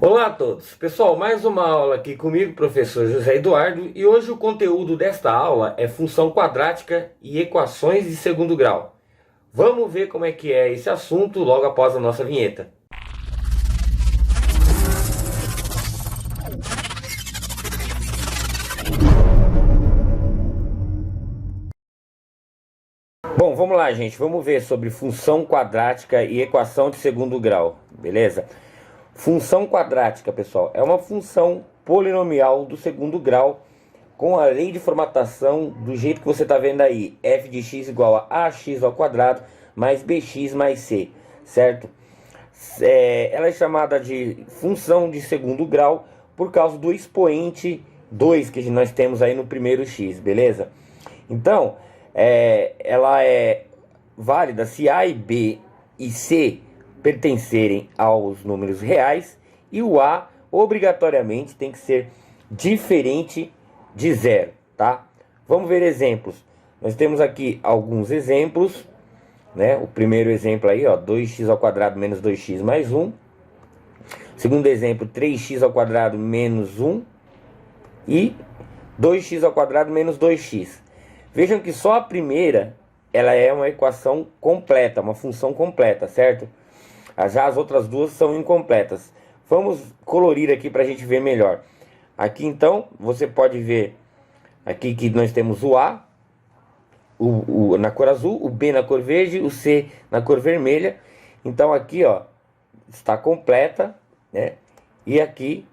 Olá a todos, pessoal, mais uma aula aqui comigo, professor José Eduardo, e hoje o conteúdo desta aula é função quadrática e equações de segundo grau. Vamos ver como é que é esse assunto logo após a nossa vinheta. Bom, vamos lá, gente, vamos ver sobre função quadrática e equação de segundo grau, beleza? Função quadrática, pessoal, é uma função polinomial do segundo grau com a lei de formatação do jeito que você está vendo aí. F de x igual a ax ao quadrado mais bx mais c, certo? Ela é chamada de função de segundo grau por causa do expoente 2 que nós temos aí no primeiro x, beleza? Então, ela é válida se a e b e c pertencerem aos números reais e o a obrigatoriamente tem que ser diferente de zero, tá? Vamos ver exemplos. Nós temos aqui alguns exemplos, né? O primeiro exemplo aí, ó, 2x ao quadrado menos 2x mais 1. Segundo exemplo, 3x ao quadrado menos 1 e 2x ao quadrado menos 2x. Vejam que só a primeira, ela é uma equação completa, uma função completa, certo? Já as outras duas são incompletas. Vamos colorir aqui para a gente ver melhor. Aqui então, você pode ver aqui que nós temos o A na cor azul, o B na cor verde, o C na cor vermelha. Então aqui, ó, está completa, né? E aqui,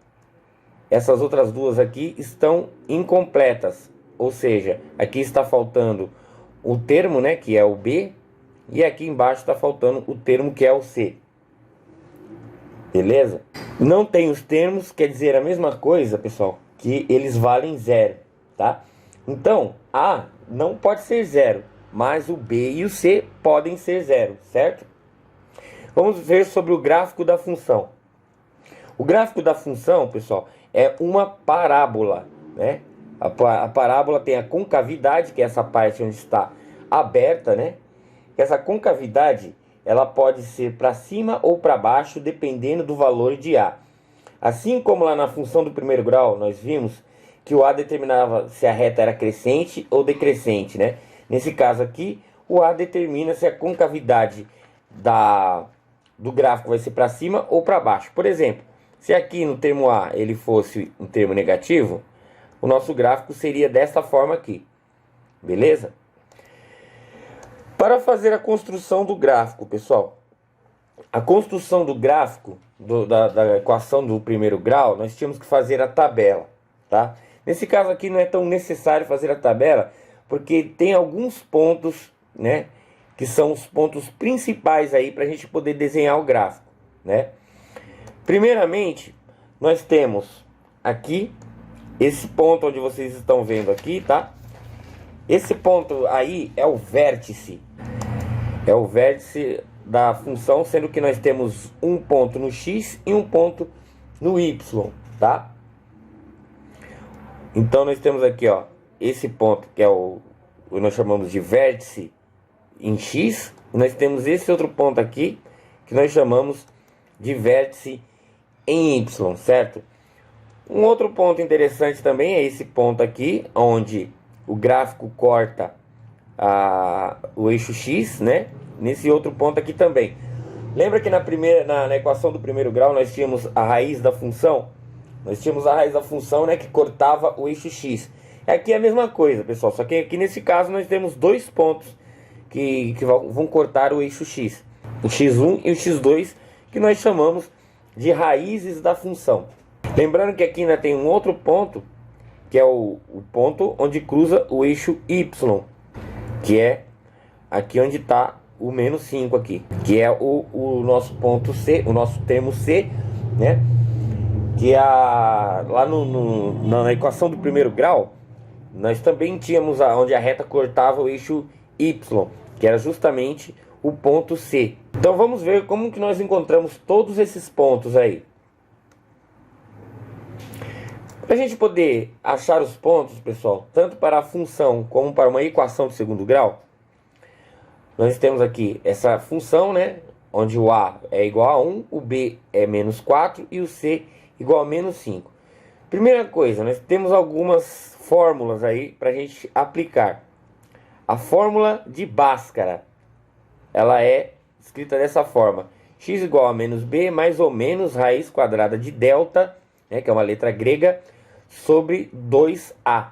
essas outras duas aqui estão incompletas. Ou seja, aqui está faltando o termo, né, que é o B, e aqui embaixo está faltando o termo que é o C. Beleza? Não tem os termos, quer dizer a mesma coisa, pessoal, que eles valem zero, tá? Então, A não pode ser zero, mas o B e o C podem ser zero, certo? Vamos ver sobre o gráfico da função. O gráfico da função, pessoal, é uma parábola, né? A parábola tem a concavidade, que é essa parte onde está aberta, né? Essa concavidade, ela pode ser para cima ou para baixo, dependendo do valor de A. Assim como lá na função do primeiro grau, nós vimos que o A determinava se a reta era crescente ou decrescente, né? Nesse caso aqui, o A determina se a concavidade do gráfico vai ser para cima ou para baixo. Por exemplo, se aqui no termo A ele fosse um termo negativo, o nosso gráfico seria desta forma aqui, beleza? Para fazer a construção do gráfico, pessoal, a construção do gráfico da equação do primeiro grau, nós tínhamos que fazer a tabela, tá? Nesse caso aqui não é tão necessário fazer a tabela, porque tem alguns pontos, né, que são os pontos principais aí para a gente poder desenhar o gráfico, né? Primeiramente, nós temos aqui esse ponto onde vocês estão vendo aqui, tá? Esse ponto aí é o vértice. É o vértice da função, sendo que nós temos um ponto no x e um ponto no y, tá? Então nós temos aqui, ó, esse ponto que é nós chamamos de vértice em x, e nós temos esse outro ponto aqui que nós chamamos de vértice em y, certo? Um outro ponto interessante também é esse ponto aqui, onde o gráfico corta o eixo x, né? Nesse outro ponto aqui também. Lembra que na equação do primeiro grau nós tínhamos a raiz da função? Nós tínhamos a raiz da função, né, que cortava o eixo x. Aqui é a mesma coisa, pessoal, só que aqui nesse caso nós temos dois pontos que vão cortar o eixo x. O x1 e o x2, que nós chamamos de raízes da função. Lembrando que aqui ainda tem um outro ponto, que é o ponto onde cruza o eixo y, que é aqui onde está o menos 5 aqui, que é o nosso ponto C, o nosso termo C, né? Que lá na equação do primeiro grau, nós também tínhamos onde a reta cortava o eixo y, que era justamente o ponto C. Então vamos ver como que nós encontramos todos esses pontos aí. Para a gente poder achar os pontos, pessoal, tanto para a função como para uma equação de segundo grau, nós temos aqui essa função, né, onde o A é igual a 1, o B é menos 4 e o C igual a menos 5. Primeira coisa, nós temos algumas fórmulas aí para a gente aplicar. A fórmula de Bhaskara, ela é escrita dessa forma: x igual a menos b mais ou menos raiz quadrada de delta, né, que é uma letra grega, sobre 2a.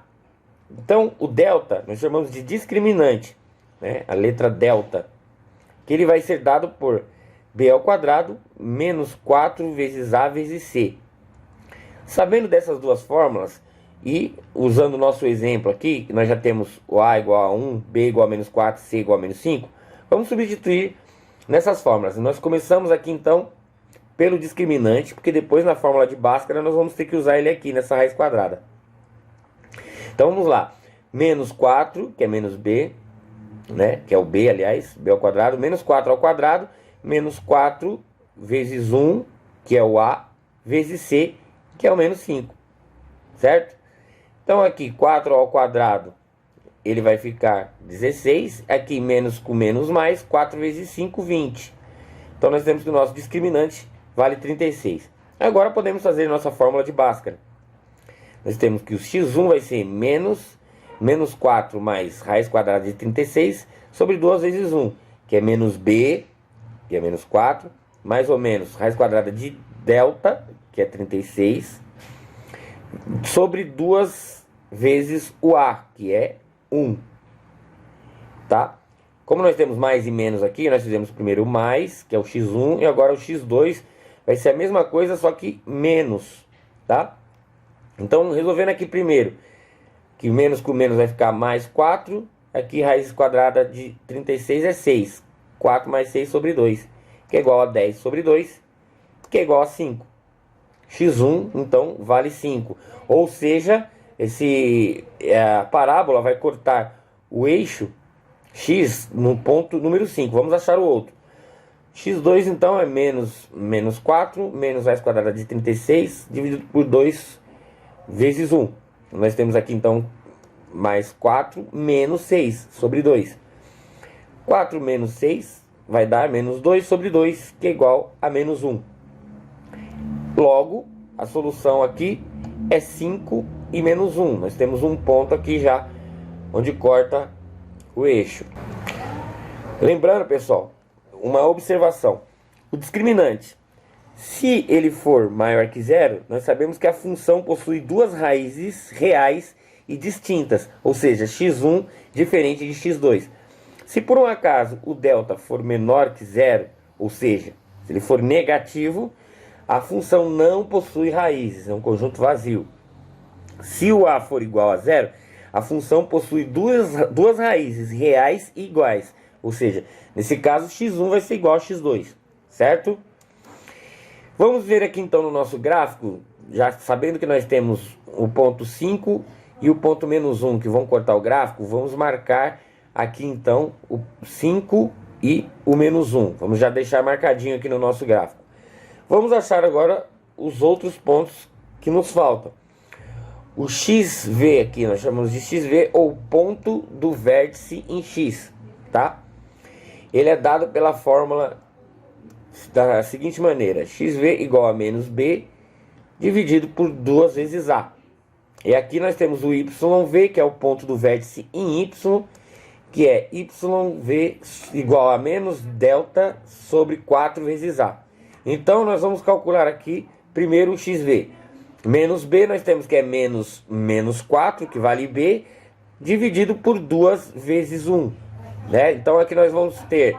Então, o delta nós chamamos de discriminante, né, a letra delta, que ele vai ser dado por b ao quadrado menos 4 vezes a vezes c. Sabendo dessas duas fórmulas e usando o nosso exemplo aqui, que nós já temos o a igual a 1, b igual a menos 4, c igual a menos 5, vamos substituir nessas fórmulas. Nós começamos aqui então pelo discriminante, porque depois na fórmula de Bhaskara nós vamos ter que usar ele aqui nessa raiz quadrada. Então vamos lá, menos 4, que é menos b, né, que é o b, aliás, b ao quadrado, menos 4 ao quadrado, menos 4 vezes 1, que é o a, vezes c, que é o menos 5, certo? Então aqui 4 ao quadrado, ele vai ficar 16, aqui menos com menos mais, 4 vezes 5, 20. Então nós temos que o nosso discriminante vale 36. Agora podemos fazer nossa fórmula de Bhaskara. Nós temos que o x1 vai ser menos 4 mais raiz quadrada de 36 sobre 2 vezes 1, que é menos b, que é menos 4, mais ou menos raiz quadrada de delta, que é 36, sobre 2 vezes o a, que é 1. Tá? Como nós temos mais e menos aqui, nós fizemos primeiro o mais, que é o x1, e agora o x2 vai ser a mesma coisa, só que menos, tá? Então, resolvendo aqui primeiro, que menos com menos vai ficar mais 4, aqui raiz quadrada de 36 é 6, 4 mais 6 sobre 2, que é igual a 10 sobre 2, que é igual a 5. x1, então, vale 5, ou seja, a parábola vai cortar o eixo x no ponto número 5. Vamos achar o outro. x2 então é menos 4, menos raiz quadrada de 36, dividido por 2 vezes 1. Nós temos aqui então mais 4 menos 6 sobre 2. 4 menos 6 vai dar menos 2 sobre 2, que é igual a menos 1. Logo, a solução aqui é 5 e menos 1. Nós temos um ponto aqui já, onde corta o eixo. Lembrando, pessoal, uma observação. O discriminante, se ele for maior que zero, nós sabemos que a função possui duas raízes reais e distintas, ou seja, x1 diferente de x2. Se por um acaso o delta for menor que zero, ou seja, se ele for negativo, a função não possui raízes, é um conjunto vazio. Se o a for igual a zero, a função possui duas raízes reais e iguais, ou seja, nesse caso x1 vai ser igual a x2, certo? Vamos ver aqui então no nosso gráfico, já sabendo que nós temos o ponto 5 e o ponto menos 1 que vão cortar o gráfico, vamos marcar aqui então o 5 e o menos 1. Vamos já deixar marcadinho aqui no nosso gráfico. Vamos achar agora os outros pontos que nos faltam. O XV aqui, nós chamamos de XV, ou ponto do vértice em X, tá? Ele é dado pela fórmula da seguinte maneira: XV igual a menos B dividido por 2 vezes A. E aqui nós temos o YV, que é o ponto do vértice em Y, que é YV igual a menos delta sobre 4 vezes A. Então nós vamos calcular aqui primeiro o XV. Menos B nós temos que é menos 4, que vale B, dividido por 2 vezes 1. Né? Então aqui nós vamos ter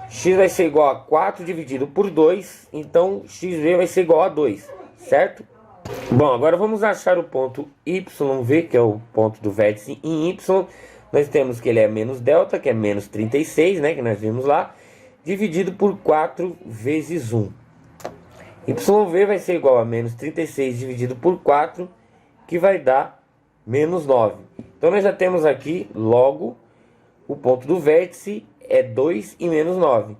x vai ser igual a 4 dividido por 2, então xv vai ser igual a 2, certo? Bom, agora vamos achar o ponto YV, que é o ponto do vértice em Y. Nós temos que ele é menos delta, que é menos 36, né, que nós vimos lá, dividido por 4 vezes 1. YV vai ser igual a menos 36 dividido por 4, que vai dar menos 9. Então nós já temos aqui, logo, o ponto do vértice é 2 e menos 9.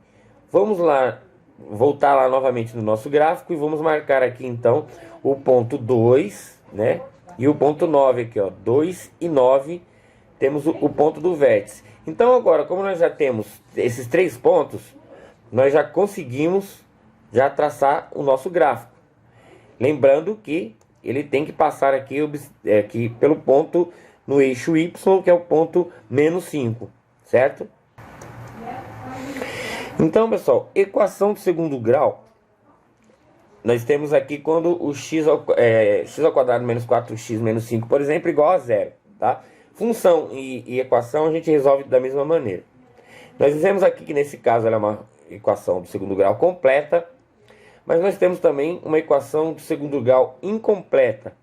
Vamos lá, voltar lá novamente no nosso gráfico e vamos marcar aqui então o ponto 2, né? E o ponto 9 aqui, ó, 2 e 9, temos o ponto do vértice. Então agora, como nós já temos esses 3 pontos, nós já conseguimos já traçar o nosso gráfico. Lembrando que ele tem que passar aqui pelo ponto no eixo Y, que é o ponto menos 5, certo? Então, pessoal, equação de segundo grau, nós temos aqui quando o x ao quadrado menos 4x menos 5, por exemplo, igual a zero, tá? Função e equação a gente resolve da mesma maneira. Nós dizemos aqui que nesse caso ela é uma equação do segundo grau completa, mas nós temos também uma equação do segundo grau incompleta,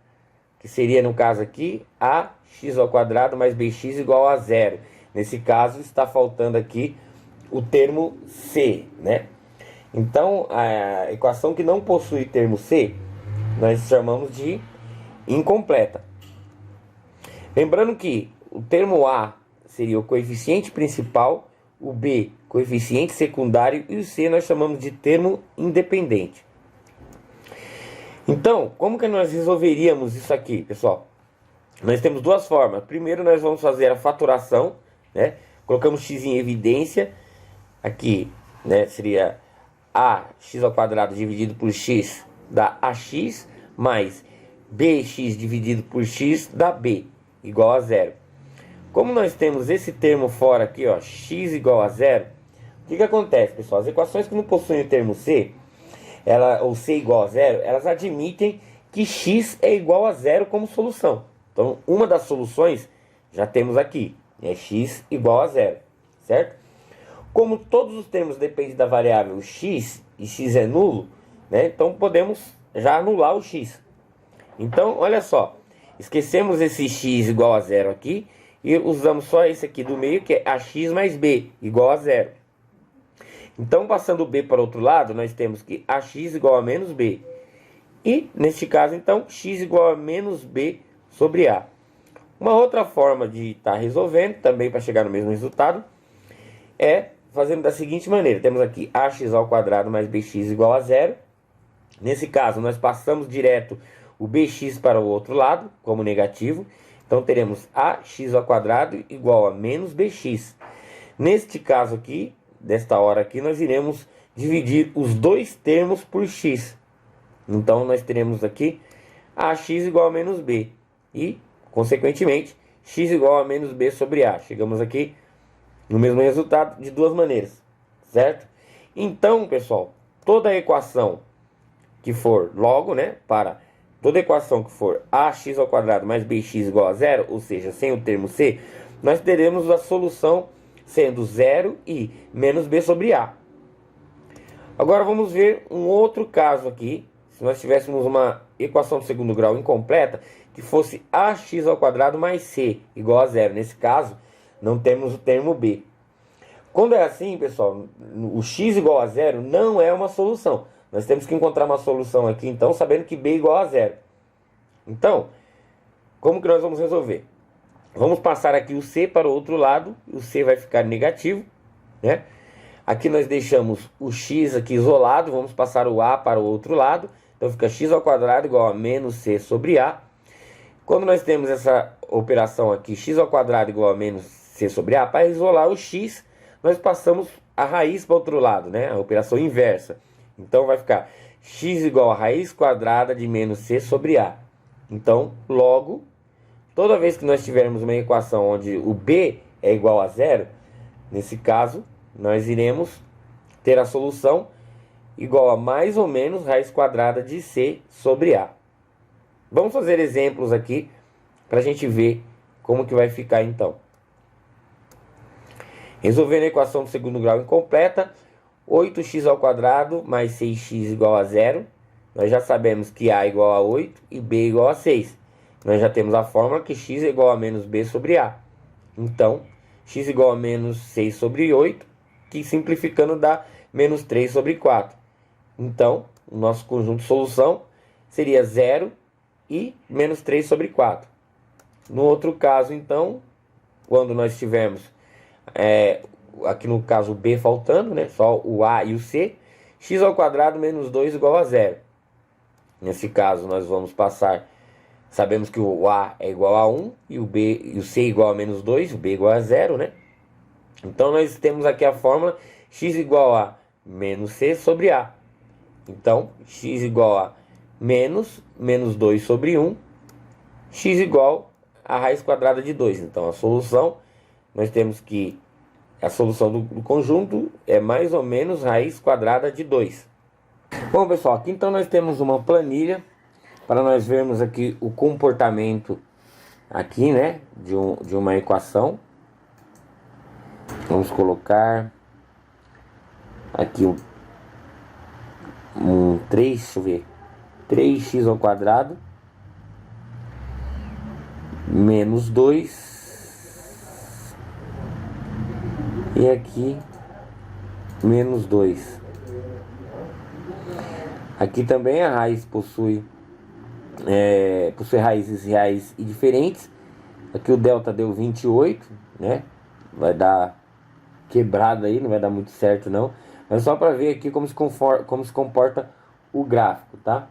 que seria, no caso aqui, ax ao quadrado mais bx igual a zero. Nesse caso, está faltando aqui o termo c, né? Então, a equação que não possui termo c, nós chamamos de incompleta. Lembrando que o termo a seria o coeficiente principal, o b, coeficiente secundário, e o c nós chamamos de termo independente. Então, como que nós resolveríamos isso aqui, pessoal? Nós temos duas formas. Primeiro, nós vamos fazer a faturação, né? Colocamos x em evidência. Aqui, né, seria ax ao quadrado dividido por x dá ax, mais bx dividido por x dá b, igual a zero. Como nós temos esse termo fora aqui, ó, x igual a zero, o que acontece, pessoal? As equações que não possuem o termo c, ou c igual a zero, elas admitem que x é igual a zero como solução. Então, uma das soluções já temos aqui, é x igual a zero, certo? Como todos os termos dependem da variável x, e x é nulo, né? Então podemos já anular o x. Então, olha só, esquecemos esse x igual a zero aqui, e usamos só esse aqui do meio, que é ax mais b, igual a zero. Então, passando o b para o outro lado, nós temos que ax igual a menos b. E, neste caso, então, x igual a menos b sobre a. Uma outra forma de estar resolvendo, também para chegar no mesmo resultado, é fazendo da seguinte maneira. Temos aqui ax ao quadrado mais bx igual a zero. Nesse caso, nós passamos direto o bx para o outro lado, como negativo. Então, teremos ax ao quadrado igual a menos bx. Neste caso aqui, desta hora aqui, nós iremos dividir os dois termos por x. Então, nós teremos aqui ax igual a menos b. E, consequentemente, x igual a menos b sobre a. Chegamos aqui no mesmo resultado de duas maneiras, certo? Então, pessoal, toda equação que for logo, né, para toda equação que for ax ao quadrado mais bx igual a zero, ou seja, sem o termo c, nós teremos a solução sendo zero e menos b sobre a. Agora vamos ver um outro caso aqui. Se nós tivéssemos uma equação de segundo grau incompleta, que fosse ax ao quadrado mais c igual a zero. Nesse caso, não temos o termo b. Quando é assim, pessoal, o x igual a zero não é uma solução. Nós temos que encontrar uma solução aqui, então, sabendo que b é igual a zero. Então, como que nós vamos resolver? Vamos passar aqui o c para o outro lado, o c vai ficar negativo, né? Aqui nós deixamos o x aqui isolado, vamos passar o a para o outro lado, então fica x ao quadrado igual a menos c sobre a. Quando nós temos essa operação aqui, x ao quadrado igual a menos c sobre a, para isolar o x, nós passamos a raiz para o outro lado, né? A operação inversa. Então vai ficar x igual a raiz quadrada de menos c sobre a. Então, logo, toda vez que nós tivermos uma equação onde o b é igual a zero, nesse caso, nós iremos ter a solução igual a mais ou menos raiz quadrada de c sobre a. Vamos fazer exemplos aqui para a gente ver como que vai ficar então. Resolvendo a equação do segundo grau incompleta, 8x ao quadrado mais 6x igual a zero. Nós já sabemos que a igual a 8 e b igual a 6. Nós já temos a fórmula que x é igual a menos b sobre a. Então, x igual a menos 6 sobre 8, que simplificando dá menos 3 sobre 4. Então, o nosso conjunto de solução seria 0 e menos 3 sobre 4. No outro caso, então, quando nós tivermos, aqui no caso o b faltando, né, só o a e o c, x ao quadrado menos 2 igual a 0. Nesse caso, nós vamos passar, sabemos que o a é igual a 1 e o c é igual a menos 2, o b é igual a 0, né? Então, nós temos aqui a fórmula x igual a menos c sobre a. Então, x igual a menos 2 sobre 1, x igual a raiz quadrada de 2. Então a solução, nós temos que a solução do conjunto é mais ou menos raiz quadrada de 2. Bom, pessoal, aqui então nós temos uma planilha para nós vermos aqui o comportamento aqui, né, de uma equação. Vamos colocar aqui um 3, deixa eu ver, 3x ao quadrado menos 2 e aqui menos 2. Aqui também a raiz possui raízes reais e diferentes. Aqui o delta deu 28, né? Vai dar quebrada aí, não vai dar muito certo não. Mas só para ver aqui como se comporta o gráfico, tá?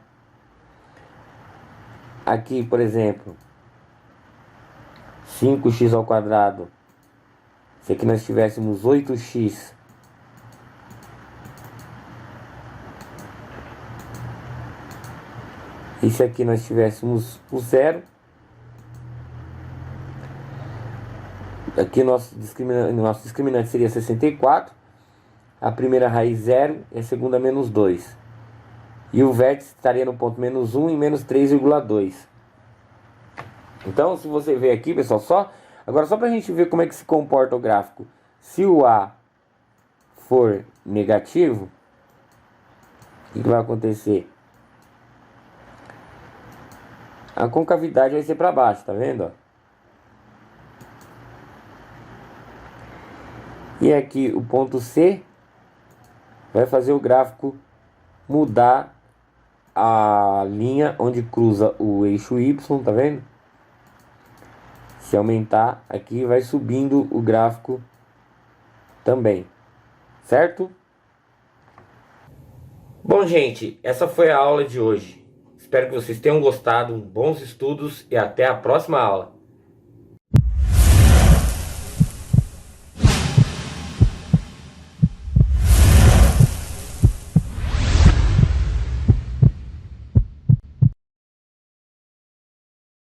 Aqui, por exemplo, 5x ao quadrado. Se aqui nós tivéssemos 8x, e se aqui nós tivéssemos o zero, aqui nosso discriminante seria 64, a primeira raiz 0 e a segunda menos 2. E o vértice estaria no ponto menos 1 e menos 3,2. Então, se você ver aqui, pessoal, agora só para a gente ver como é que se comporta o gráfico. Se o A for negativo, o que vai acontecer? A concavidade vai ser para baixo, tá vendo? E aqui o ponto C vai fazer o gráfico mudar a linha onde cruza o eixo Y, tá vendo? Se aumentar aqui, vai subindo o gráfico também, certo? Bom, gente, essa foi a aula de hoje. Espero que vocês tenham gostado, bons estudos e até a próxima aula.